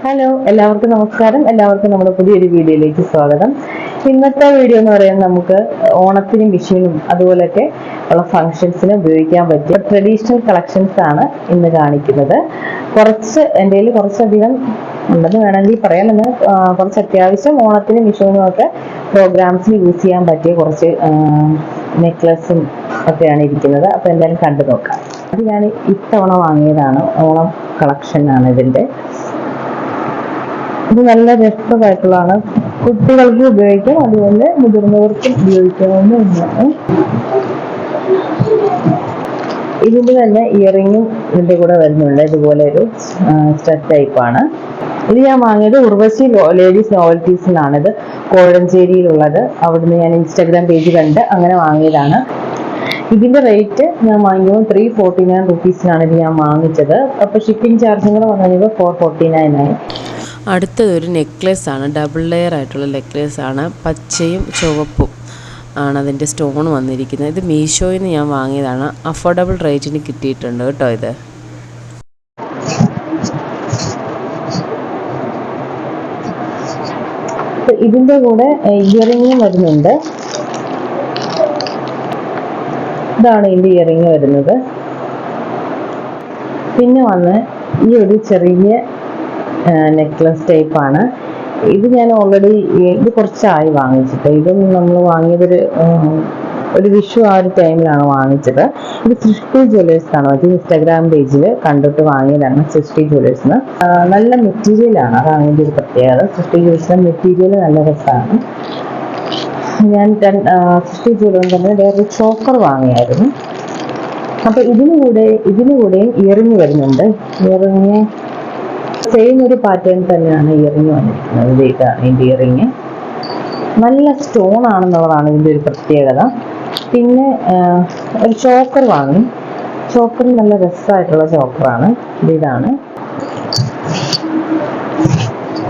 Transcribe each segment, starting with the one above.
Hello, എല്ലാവർക്കും നമസ്കാരം. എല്ലാവർക്കും നമ്മുടെ പുതിയൊരു വീഡിയോയിലേക്ക് സ്വാഗതം. ഇന്നത്തെ വീഡിയോ എന്ന് പറയുന്നത് നമുക്ക് ഓണത്തിനും വിഷുവിനും അതുപോലെയൊക്കെ ഉള്ള ഫംഗ്ഷൻസിന് ഉപയോഗിക്കാൻ പറ്റിയ ട്രഡീഷണൽ കളക്ഷൻസ് ആണ് ഇന്ന് കാണിക്കുന്നത്. എൻ്റെ കയ്യിൽ കുറച്ചധികം ഉണ്ടെന്ന് വേണമെങ്കിൽ പറയാം. കുറച്ച് അത്യാവശ്യം ഓണത്തിനും വിഷുവിനും ഒക്കെ പ്രോഗ്രാംസിന് യൂസ് ചെയ്യാൻ പറ്റിയ കുറച്ച് നെക്ലസും ഒക്കെയാണ് ഇരിക്കുന്നത്. അപ്പോൾ എന്തായാലും കണ്ടു നോക്കാം. അത് ഞാൻ ഇത്തവണ വാങ്ങിയതാണ്. ഓണം കളക്ഷനാണ് ഇതിൻ്റെ. ഇത് നല്ല രസമായിട്ടുള്ളതാണ്. കുട്ടികൾക്ക് ഉപയോഗിക്കാം, അതുപോലെ മുതിർന്നവർക്കും ഉപയോഗിക്കാവുന്ന ഒന്നാണ്. ഇതിന്റെ തന്നെ ഇയറിങ്ങും ഇതിന്റെ കൂടെ വരുന്നുണ്ട്. ഇതുപോലെ ഒരു സ്റ്റഡ് ടൈപ്പാണ്. ഇത് ഞാൻ വാങ്ങിയത് ഉർവശി ലേഡീസ് നോവൽറ്റീസിനാണ്. ഇത് കോഴഞ്ചേരിയിലുള്ളത്. അവിടുന്ന് ഞാൻ ഇൻസ്റ്റാഗ്രാം പേജ് കണ്ട് അങ്ങനെ വാങ്ങിയതാണ്. ഇതിന്റെ റേറ്റ് ഞാൻ വാങ്ങിക്കുമ്പോൾ 349 റുപ്പീസിനാണ് ഇത് ഞാൻ വാങ്ങിച്ചത്. അപ്പോൾ ഷിപ്പിംഗ് ചാർജും കൂടെ വന്നു കഴിഞ്ഞപ്പോൾ 449 ആയി. അടുത്തതൊരു നെക്ലേസ് ആണ്. ഡബിൾ ലെയർ ആയിട്ടുള്ള നെക്ലേസ് ആണ്. പച്ചയും ചുവപ്പും ആണ് അതിൻ്റെ സ്റ്റോൺ വന്നിരിക്കുന്നത്. ഇത് മീഷോയിൽ നിന്ന് ഞാൻ വാങ്ങിയതാണ്. അഫോർഡബിൾ റേറ്റിന് കിട്ടിയിട്ടുണ്ട് കേട്ടോ. ഇതിൻ്റെ കൂടെ ഇയറിങ്ങും വരുന്നുണ്ട്. ഇതാണ് ഇതിൻ്റെ ഇയറിങ് വരുന്നത്. പിന്നെ വന്ന് ഈ ഒരു ചെറിയ നെക്ലസ് ടൈപ്പാണ്. ഇത് ഞാൻ ഓൾറെഡി ഇത് കുറച്ചായി വാങ്ങിച്ചിട്ട്. ഇതും നമ്മൾ വാങ്ങിയതൊരു വിഷു ആ ഒരു ടൈമിലാണ് വാങ്ങിച്ചത്. ഇത് സൃഷ്ടി ജ്വല്ലേഴ്സാണ്. അത് ഇൻസ്റ്റാഗ്രാം പേജിൽ കണ്ടിട്ട് വാങ്ങിയതാണ്. സൃഷ്ടി ജ്വല്ലേഴ്സിന് നല്ല മെറ്റീരിയലാണ്. അതാണ് ഇതിൻ്റെ ഒരു പ്രത്യേകത. സൃഷ്ടി ജ്വല്ലേഴ്സിന് മെറ്റീരിയൽ നല്ല രസമാണ്. ഞാൻ സൃഷ്ടി ജ്വല്ലേഴ്സിൽ തന്നെ വേറൊരു ചോക്കർ വാങ്ങിയായിരുന്നു. അപ്പോൾ ഇതിന് കൂടെയും ഇയറിങ് വരുന്നുണ്ട്. ഇയറിങ് സെയിം ഒരു പാറ്റേൺ തന്നെയാണ് ഇയറിങ് വന്നിരിക്കുന്നത്. ഇതാണ് ഇതിൻ്റെ ഇയറിങ്. നല്ല സ്റ്റോൺ ആണെന്നുള്ളതാണ് ഇതിൻ്റെ ഒരു പ്രത്യേകത. പിന്നെ ഒരു ചോക്കർ വാങ്ങി. ചോക്കർ നല്ല രസമായിട്ടുള്ള ചോക്കറാണ്. ഇതാണ്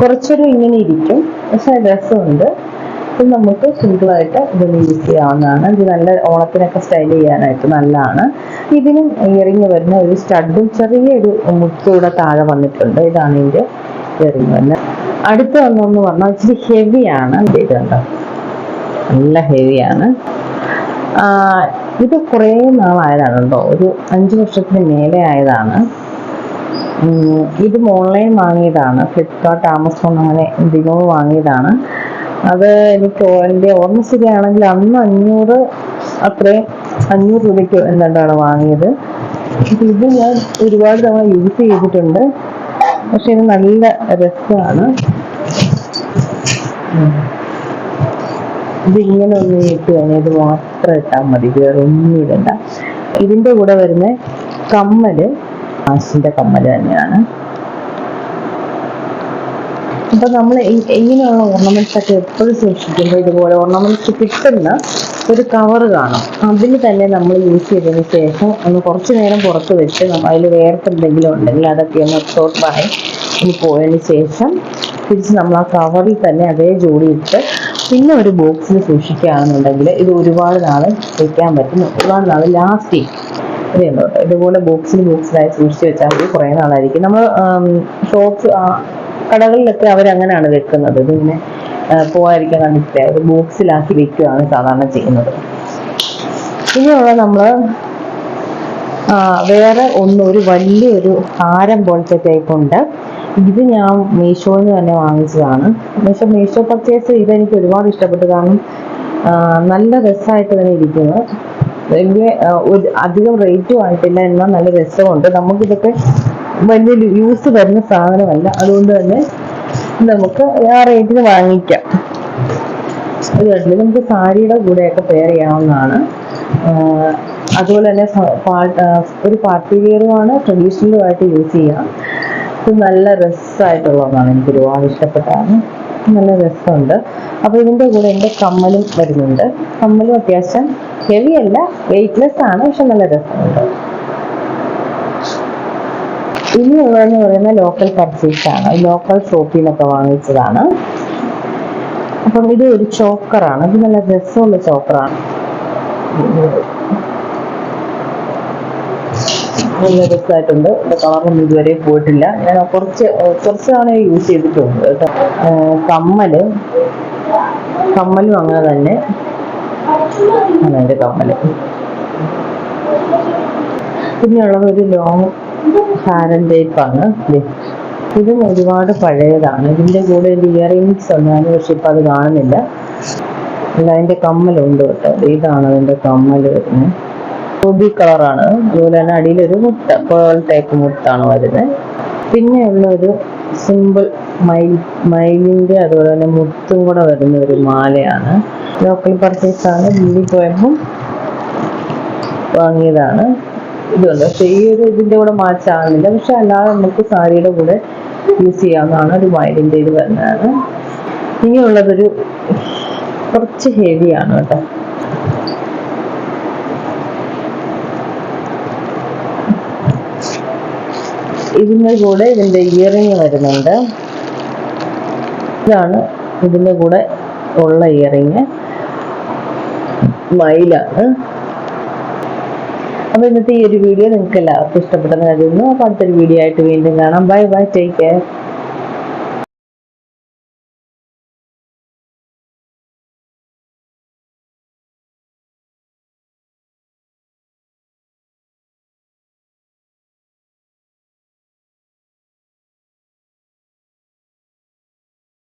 കുറച്ചൊരു ഇങ്ങനെ ഇരിക്കും, പക്ഷെ രസമുണ്ട്. ഇത് നമുക്ക് സിമ്പിളായിട്ട് ഇതൊന്ന് യൂസ് ചെയ്യാവുന്നതാണ്. ഇത് നല്ല ഓണത്തിനൊക്കെ സ്റ്റൈൽ ചെയ്യാനായിട്ട് നല്ലതാണ്. ഇതിനും ഇയറിങ് വരുന്ന ഒരു സ്റ്റഡും ചെറിയൊരു മുത്തൂടെ താഴെ വന്നിട്ടുണ്ട്. ഇതാണ് ഇതിൻ്റെ ഇയറിങ് വരുന്നത്. അടുത്ത വന്നതെന്ന് പറഞ്ഞാൽ ഇച്ചിരി ഹെവിയാണ്. ഇതുണ്ട്, നല്ല ഹെവിയാണ്. ഇത് കുറേ നാളായതാണ് കേട്ടോ. ഒരു 5 വർഷത്തിന് മേലെ ആയതാണ്. ഇത് ഓൺലൈൻ വാങ്ങിയതാണ്. ഫ്ലിപ്കാർട്ട്, ആമസോൺ അങ്ങനെ എന്തെങ്കിലും വാങ്ങിയതാണ്. അത് എനിക്ക് എൻ്റെ ഓർമ്മ ശരിയാണെങ്കിൽ അന്ന് 500 രൂപയ്ക്ക് എന്താണ്ടാണ് വാങ്ങിയത്. ഇത് ഞാൻ ഒരുപാട് തവണ യൂസ് ചെയ്തിട്ടുണ്ട്. പക്ഷെ ഇത് നല്ല രസമാണ്. ഇതിങ്ങനെ ഒന്ന് ഇട്ട് കഴിഞ്ഞാൽ ഇത് മാത്രം ഇട്ടാൽ മതി, വേറെ ഒന്നും ഇടണ്ട. ഇതിൻ്റെ കൂടെ വരുന്ന കമ്മല് ആശിൻ്റെ കമ്മല് തന്നെയാണ്. അപ്പൊ നമ്മൾ ഇങ്ങനെയുള്ള ഓർണമെന്റ്സ് ഒക്കെ എപ്പോഴും സൂക്ഷിക്കുമ്പോൾ ഇതുപോലെ ഓർണമെന്റ്സ് കിട്ടുന്ന ഒരു കവർ കാണും. അതിൽ തന്നെ നമ്മൾ യൂസ് ചെയ്തതിന് ശേഷം ഒന്ന് കുറച്ചു നേരം പുറത്ത് വെച്ച് അതിൽ വേർപ്പെന്തെങ്കിലും ഉണ്ടെങ്കിൽ അതൊക്കെ ഒന്ന് അബ്സോർബായി പോയതിന് ശേഷം തിരിച്ച് നമ്മൾ ആ കവറിൽ തന്നെ അതേ ജോഡിയിട്ട് പിന്നെ ഒരു ബോക്സിൽ സൂക്ഷിക്കുകയാണെന്നുണ്ടെങ്കിൽ ഇത് ഒരുപാട് നാൾ വയ്ക്കാൻ പറ്റും. ഒരുപാട് നാൾ ലാസ്റ്റ് ചെയ്യും. ഇതുണ്ടോ, ഇതുപോലെ ബോക്സിലായി സൂക്ഷിച്ച് വെച്ചാൽ മതി. കുറേ നാളായിരിക്കും. നമ്മൾ കടകളിലൊക്കെ അവരങ്ങനെയാണ് വെക്കുന്നത്. ഇതിങ്ങനെ പോകാതിരിക്കാൻ കണ്ടിട്ട് ഒരു ബോക്സിലാക്കി വെക്കുകയാണ് സാധാരണ ചെയ്യുന്നത്. ഇനിയുള്ള നമ്മൾ വേറെ ഒരു വലിയൊരു ഹാരം പോലത്തെ ടൈപ്പ് ഉണ്ട്. ഇത് ഞാൻ മീഷോയിൽ നിന്ന് തന്നെ വാങ്ങിച്ചതാണ്. മീഷോ പർച്ചേസ് ഇതെനിക്ക് ഒരുപാട് ഇഷ്ടപ്പെട്ടു. കാരണം നല്ല രസമായിട്ട് തന്നെ ഇരിക്കുന്നു. വലിയ അധികം റേറ്റും ആയിട്ടില്ല, എന്നാൽ നല്ല രസമുണ്ട്. നമുക്കിതൊക്കെ വലിയ യൂസ് വരുന്ന സാധനമല്ല, അതുകൊണ്ട് തന്നെ നമുക്ക് ആ റേറ്റിന് വാങ്ങിക്കാം. ഇത് കണ്ടില്ല, നമുക്ക് സാരിയുടെ കൂടെയൊക്കെ പെയർ ചെയ്യാവുന്നതാണ്. അതുപോലെ തന്നെ ഒരു പാർട്ടി വെയറുമാണ്, ട്രഡീഷണലുമായിട്ട് യൂസ് ചെയ്യാം. ഇത് നല്ല രസമായിട്ടുള്ളതാണ്. എനിക്ക് ഒരുപാട് ഇഷ്ടപ്പെട്ടാണ്. നല്ല രസമുണ്ട്. അപ്പോൾ ഇതിൻ്റെ കൂടെ എൻ്റെ കമ്മലും വരുന്നുണ്ട്. കമ്മലും അത്യാവശ്യം ഹെവി അല്ല, വെയ്റ്റ്ലെസ് ആണ്, പക്ഷെ നല്ല രസമുണ്ട്. ഇനിയുള്ളതെന്ന് പറയുന്ന ലോക്കൽ പർച്ചേസ് ആണ്. ലോക്കൽ ഷോപ്പിൽ നിന്നൊക്കെ വാങ്ങിച്ചതാണ്. അപ്പം ഇത് ഒരു ചോക്കറാണ്. ഇത് നല്ല രസമുള്ള ചോക്കറാണ്. നല്ല രസമായിട്ടുണ്ട്. ഇതിൻ്റെ കളറൊന്നും ഇതുവരെ പോയിട്ടില്ല. ഞാൻ കുറച്ച് നാളെ യൂസ് ചെയ്തിട്ടുണ്ട് കേട്ടോ. കമ്മലും അങ്ങനെ തന്നെ ആണ് എൻ്റെ കമ്മല്. പിന്നെയുള്ളത് ഒരു ലോങ് ഹാരൻ ടൈപ്പാണ്. ഇതും ഒരുപാട് പഴയതാണ്. ഇതിൻ്റെ കൂടെ ഒരു ഇയറിങ്സ് ഉണ്ടായിരുന്നു, പക്ഷെ ഇപ്പം അത് കാണുന്നില്ല. അല്ല, അതിൻ്റെ കമ്മലുണ്ട് കേട്ടോ. ഇതാണ് അതിൻ്റെ കമ്മൽ വരുന്നത്. റൂബി കളറാണ്. അതുപോലെ തന്നെ അടിയിലൊരു മുട്ട, പേൾ ടൈപ്പ് മുത്താണ് വരുന്നത്. പിന്നെയുള്ള ഒരു സിമ്പിൾ മയിലിൻ്റെ അതുപോലെ തന്നെ മുത്തും കൂടെ വരുന്ന ഒരു മാലയാണ്. ലോക്കൽ പർച്ചേസാണ്. ദില്ലി പോയപ്പോൾ വാങ്ങിയതാണ്. ഇതുണ്ട്, പക്ഷേ ഈ ഒരു ഇതിൻ്റെ കൂടെ മാച്ച് ആകുന്നില്ല. പക്ഷെ അല്ലാതെ നമുക്ക് സാരിയുടെ കൂടെ യൂസ് ചെയ്യാവുന്നതാണ്. ഒരു മയിലിൻ്റെ ഇത് വരുന്നതാണ്. ഇനിയുള്ളതൊരു കുറച്ച് ഹെവിയാണ് കേട്ടോ. ഇതിൻ്റെ കൂടെ ഇതിൻ്റെ ഇയറിങ് വരുന്നുണ്ട്. ഇതാണ് ഇതിൻ്റെ കൂടെ ഉള്ള ഇയറിങ്. മയിലാണ്. അപ്പോൾ ഇന്നത്തെ ഈ ഒരു വീഡിയോ നിങ്ങൾക്ക് എല്ലാവർക്കും ഇഷ്ടപ്പെട്ടെന്ന് കരുതുന്നു. അപ്പോൾ അടുത്തൊരു വീഡിയോ ആയിട്ട് വീണ്ടും കാണാം. Bye bye, take care.